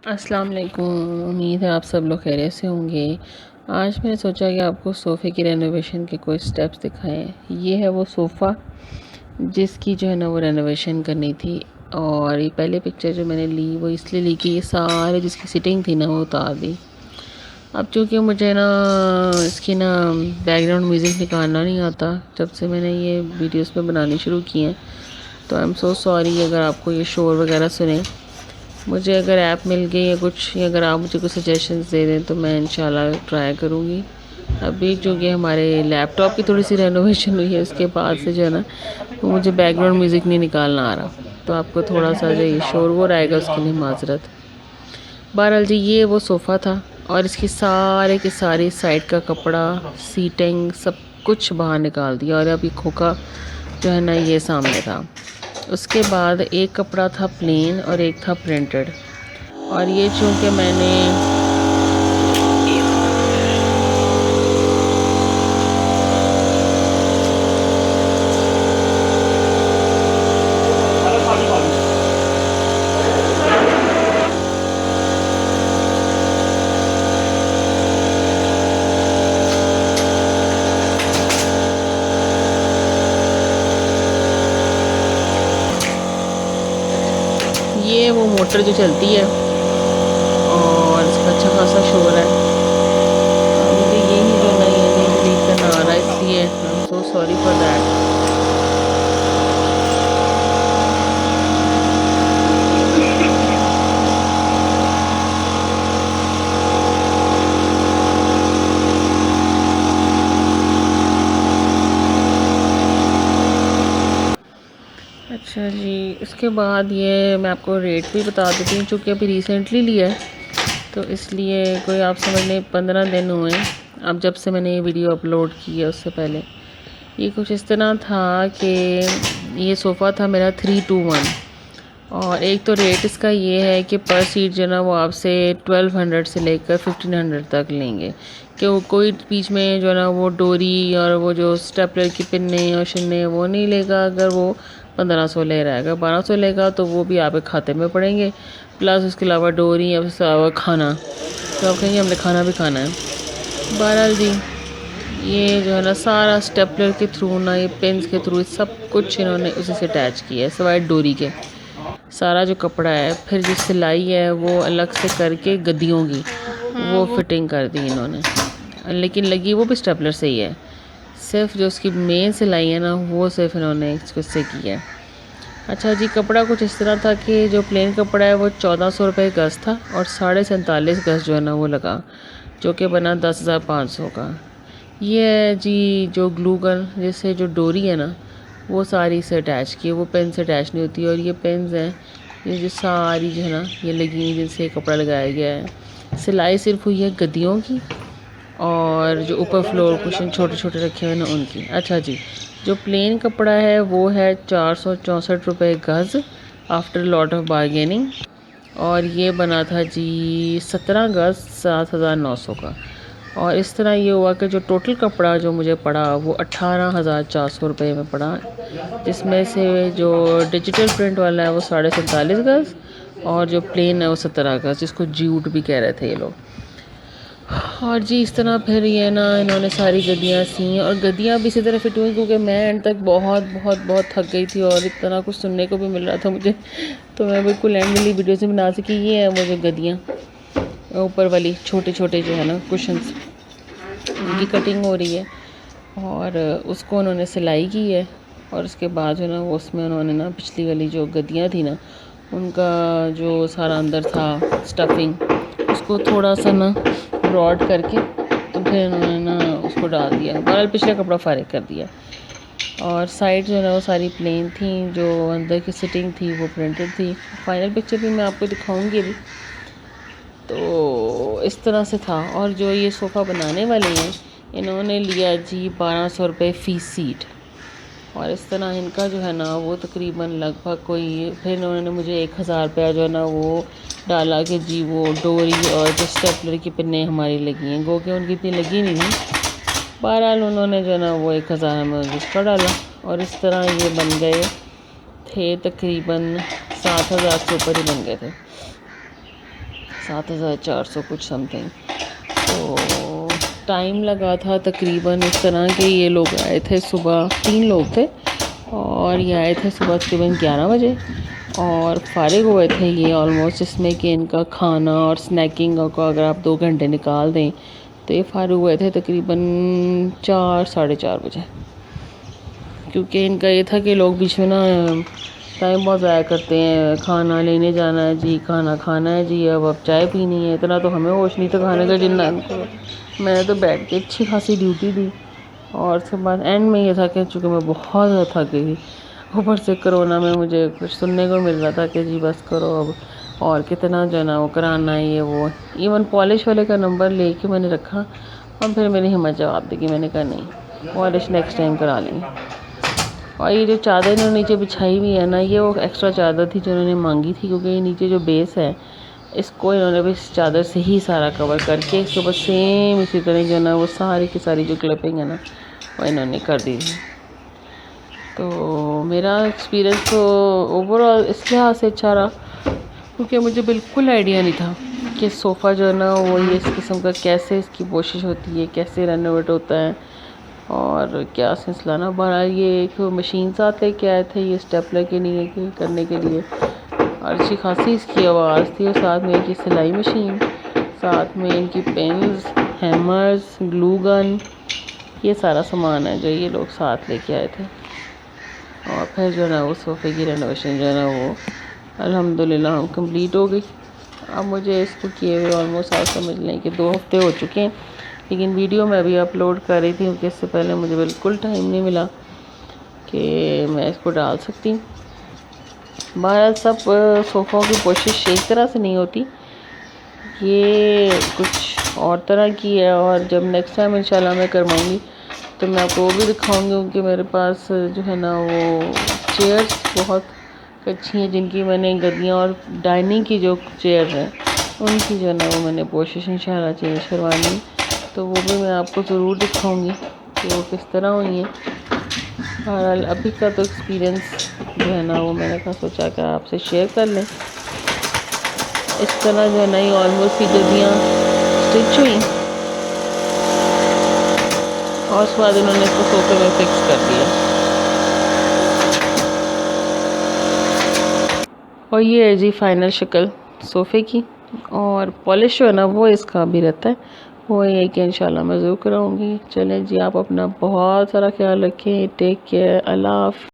अस्सलाम वालेकुम। उम्मीद है आप सब लोग खैरियत से होंगे। आज मैंने सोचा कि आपको सोफ़े की रेनोवेशन के कुछ स्टेप्स दिखाएं। ये है वो सोफ़ा जिसकी जो है ना वो रेनोवेशन करनी थी। और ये पहले पिक्चर जो मैंने ली वो इसलिए ली कि ये सारे जिसकी सिटिंग थी ना वो उतार दी। अब चूँकि मुझे ना इसकी ना बैकग्राउंड म्यूज़िक निकालना नहीं आता जब से मैंने ये वीडियोस में बनानी शुरू की हैं, तो आई एम सो सॉरी अगर आपको ये शोर वगैरह सुने। मुझे अगर ऐप मिल गई या कुछ, या अगर आप मुझे कुछ सजेशंस दे दें तो मैं इंशाल्लाह ट्राई करूँगी। अभी चूँकि हमारे लैपटॉप की थोड़ी सी रेनोवेशन हुई है, उसके बाद से जो है ना वो मुझे बैकग्राउंड म्यूज़िक नहीं निकालना आ रहा, तो आपको थोड़ा सा जो ये शोर वो रहेगा उसके लिए माजरत। बहरहाल जी, ये वो सोफ़ा था और इसकी सारे की सारी साइड का कपड़ा, सीटिंग, सब कुछ बाहर निकाल दिया और अब ये खोखा जो है ना ये सामने था। उसके बाद एक कपड़ा था प्लेन और एक था प्रिंटेड। और ये चूँकि मैंने ये वो मोटर जो चलती है और इसका अच्छा खासा शोर है। मुझे यही जो ना ये नहीं डिलीट करना आ रहा है, इसलिए I am so sorry for that. अच्छा जी, इसके बाद ये मैं आपको रेट भी बता देती हूँ, चूँकि अभी रिसेंटली लिया है तो इसलिए कोई आप समझ लें 15 दिन हुए हैं अब जब से मैंने ये वीडियो अपलोड की है। उससे पहले ये कुछ इस तरह था कि ये सोफ़ा था मेरा 321। और एक तो रेट इसका ये है कि पर सीट जो ना वो आपसे 1200 से लेकर 1500 तक लेंगे, कि वो कोई बीच में जो ना वो डोरी और वो जो स्टेपलर की पिन्ने और शिन्ने वो नहीं लेगा। अगर वो 1500 ले रहा है, अगर 1200 लेगा तो वो भी आपके खाते में पड़ेंगे, प्लस उसके अलावा डोरी या उसके अलावा खाना, तो आप कहेंगे हमने खाना भी खाना है। बहरहाल जी, ये जो है ना सारा स्टेपलर के थ्रू ना ये पेंस के थ्रू सब कुछ इन्होंने उसी से अटैच किया है सिवाय डोरी के। सारा जो कपड़ा है, फिर जो सिलाई है वो अलग से करके गद्दियों की वो फिटिंग कर दी इन्होंने, लेकिन लगी वो भी स्टेपलर से ही है। सिर्फ जो उसकी मेन सिलाई है ना वो सिर्फ इन्होंने इसको से की है। अच्छा जी, कपड़ा कुछ इस तरह था कि जो प्लेन कपड़ा है वो 1400 रुपये गज़ था और 47.5 गज़ जो है ना वो लगा, जो कि बना 10,500 का। ये है जी जो ग्लू गन, जैसे जो डोरी है ना वो सारी से अटैच की है, वो पेन से अटैच नहीं होती। और ये पेन्स हैं ये जो सारी जो है ना ये लगी हुई जिनसे कपड़ा लगाया गया है। सिलाई सिर्फ हुई है गद्दियों की और जो ऊपर फ्लोर कुशन छोटे छोटे रखे हुए ना उनकी। अच्छा जी, जो प्लेन कपड़ा है वो है 464 रुपये गज़ आफ्टर लॉट ऑफ बारगेनिंग, और ये बना था जी 17 गज़ 7,900 का। और इस तरह ये हुआ कि जो टोटल कपड़ा जो मुझे पड़ा वो 18,400 रुपये में पड़ा, जिसमें से जो डिजिटल प्रिंट वाला है वो 47.5 गज़ और जो प्लेन है वो 17 गज़, जिसको जूट भी कह रहे थे ये लोग। और जी इस तरह फिर ये ना इन्होंने सारी गद्दियाँ सी और गद्दियाँ भी इसी तरह फिट हुई, क्योंकि मैं एंड तक बहुत बहुत बहुत थक गई थी और इतना कुछ सुनने को भी मिल रहा था मुझे, तो मैं बिल्कुल एंड वाली वीडियो से बना सकी। ये है वो जो गद्दियाँ ऊपर वाली छोटे छोटे जो है ना कुशन्स, उनकी कटिंग हो रही है और उसको उन्होंने सिलाई की है। और उसके बाद जो ना वो उसमें उन्होंने ना पिछली वाली जो गद्दियाँ थी ना उनका जो सारा अंदर था स्टफिंग, उसको थोड़ा सा ना ब्रॉड करके तो फिर उन्होंने ना उसको डाल दिया। बहरहाल पिछला कपड़ा फारिग कर दिया और साइड जो है ना वो सारी प्लेन थी, जो अंदर की सिटिंग थी वो प्रिंटेड थी। फाइनल पिक्चर भी मैं आपको दिखाऊंगी अभी। तो इस तरह से था। और जो ये सोफ़ा बनाने वाले हैं इन्होंने लिया जी 1200 रुपये फ़ी सीट, और इस तरह इनका जो है ना वो तकरीबन लगभग कोई, फिर इन्होंने मुझे 1000 रुपया जो है ना वो डाला कि जी वो डोरी और जो स्टेपलर की पिन्ने हमारी लगी हैं, गो के उनकी इतनी लगी नहीं थी। बहरहाल उन्होंने जो है ना वो 1000 हमें उसका डाला और इस तरह ये बन गए थे, तकरीबन 7000 से ऊपर ही बन गए थे। 7,400 कुछ समथिंग। तो टाइम लगा था तकरीबन इस तरह के, ये लोग आए थे सुबह, 3 लोग थे और ये आए थे सुबह तकरीबन 11 बजे और फारिग हुए थे ये ऑलमोस्ट, इसमें कि इनका खाना और स्नैकिंग को अगर आप 2 घंटे निकाल दें तो ये फारिग हुए थे तकरीबन 4 साढ़े 4 बजे। क्योंकि इनका ये था कि लोग बीच में ना टाइम बहुत ज़ाया करते हैं, खाना लेने जाना है जी, खाना खाना है जी, अब चाय पीनी है, इतना तो हमें होश नहीं था खाने का जितना इनको। मैंने तो बैठ के अच्छी खासी ड्यूटी दी और उसके बाद एंड में ये था कि चूँकि मैं बहुत ज़्यादा थक गई थी, ऊपर से कोरोना में मुझे कुछ सुनने को मिल रहा था कि जी बस करो अब, और कितना जो है ना वो कराना है ये वो। इवन पॉलिश वाले का नंबर लेके मैंने रखा और फिर मेरी हिम्मत जवाब दी कि मैंने कहा नहीं, पॉलिश नेक्स्ट टाइम करा लेंगे। और ये जो चादर इन्होंने नीचे बिछाई हुई है ना, ये वो एक्स्ट्रा चादर थी जो इन्होंने मांगी थी, क्योंकि ये नीचे जो बेस है इसको इन्होंने इस चादर से ही सारा कवर करके इसके ऊपर सेम इसी तरह जो ना वो सारी की सारी जो क्लिपिंग है ना वो इन्होंने कर दी थी। तो मेरा एक्सपीरियंस तो ओवरऑल इस लिहाज से अच्छा रहा क्योंकि मुझे बिल्कुल आइडिया नहीं था कि सोफ़ा जो है ना वो ये इस किस्म का कैसे इसकी कोशिश होती है, कैसे रेनोवेट होता है और क्या सिलसिला ना। बहरहाल ये एक मशीन साथ लेके आए थे, ये स्टेपलर के लिए करने के लिए, और अच्छी खासी इसकी आवाज़ थी, और साथ में इनकी सिलाई मशीन, साथ में इनकी पेन्स, हैमर्स, ग्लू गन, ये सारा सामान है जो ये लोग साथ लेके आए थे। और फिर जो है ना वो सोफ़े की रेनोवेशन जो है ना वो अल्हम्दुलिल्लाह कंप्लीट हो गई। अब मुझे इसको किए हुए ऑलमोस्ट आप समझ लें कि 2 हफ़्ते हो चुके हैं, लेकिन वीडियो मैं अभी अपलोड कर रही थी क्योंकि इससे पहले मुझे बिल्कुल टाइम नहीं मिला कि मैं इसको डाल सकती। बहरहाल सब सोफ़ों की कोशिश एक तरह से नहीं होती, ये कुछ और तरह की है, और जब नेक्स्ट टाइम इंशाल्लाह मैं करवाऊँगी तो मैं आपको वो भी दिखाऊँगी क्योंकि मेरे पास जो है ना वो चेयर्स बहुत अच्छी हैं, जिनकी मैंने गद्दियाँ और डाइनिंग की जो चेयर है उनकी जो है ना वो मैंने कोशिश इंशाल्लाह चेंज करवानी, तो वो भी मैं आपको ज़रूर दिखाऊंगी कि वो किस तरह हुई हैं। बहरहाल अभी का तो एक्सपीरियंस जो है ना वो मैंने कहा सोचा कि आपसे शेयर कर लें। इस तरह जो है ना ये ऑलमोस्ट ही गद्दियाँ स्टिच हुई और उसके बाद उन्होंने इसको सोफे में फिक्स कर दिया। और ये है जी फाइनल शक्ल सोफ़े की, और पॉलिश जो है ना वो इसका भी रहता है, वो है कि इंशाल्लाह मैं ज़रूर कराऊँगी। चलें जी, आप अपना बहुत सारा ख्याल रखें, टेक केयर, अल्लाह हाफ़िज़।